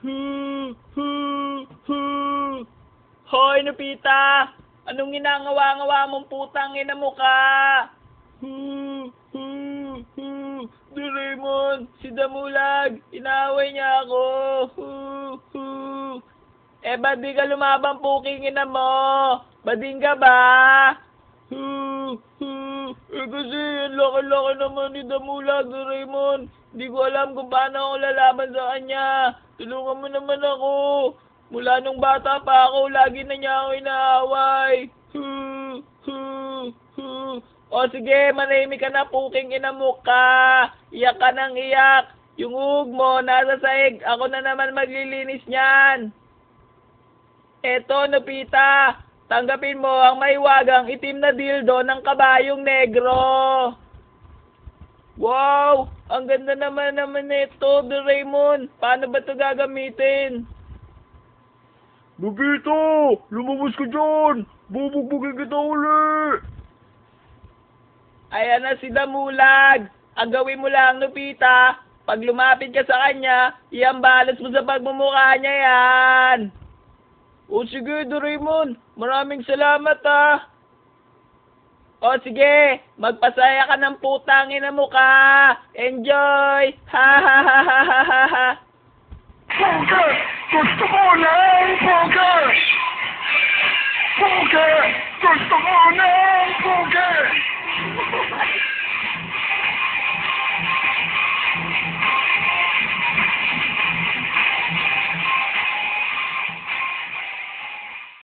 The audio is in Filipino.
Hoy, Nobita! Anong ginangawa-ngawa mong putang ina mo ka? Doraemon, si Damulag, inaaway niya ako. Ba't di ka lumabang puking ina mo? Bading ka ba? Kasi ang laki-laki naman ni Damulag, Doraemon. Hindi ko alam kung paano ako lalaban sa kanya. Tulungan mo naman ako. Mula nung bata pa ako, lagi na niya ako inaaway. O sige, manahimik ka na, puking ina mo ka. Iyak ka ng iyak. Yung uhog mo, nasa sahig. Ako na naman maglilinis niyan. Eto, Nobita. Tanggapin mo ang mahiwagang itim na dildo ng kabayong negro. Wow! Ang ganda naman nito, Doraemon. Paano ba ito gagamitin? Nobita! Lumabas ka dyan! Bubugbugin kita uli! Ayan na si Damulag. Ang gawin mo lang, Nobita, pag lumapit ka sa kanya, iambalas mo sa pagmumukha niya yan. O sige, Doraemon. Maraming salamat ah. O sige, magpasaya ka ng putang ina mo ka. Enjoy! Ha ha ha ha ha ha ha. Poker! Gusto ko na ang poker! Poker! Gusto ko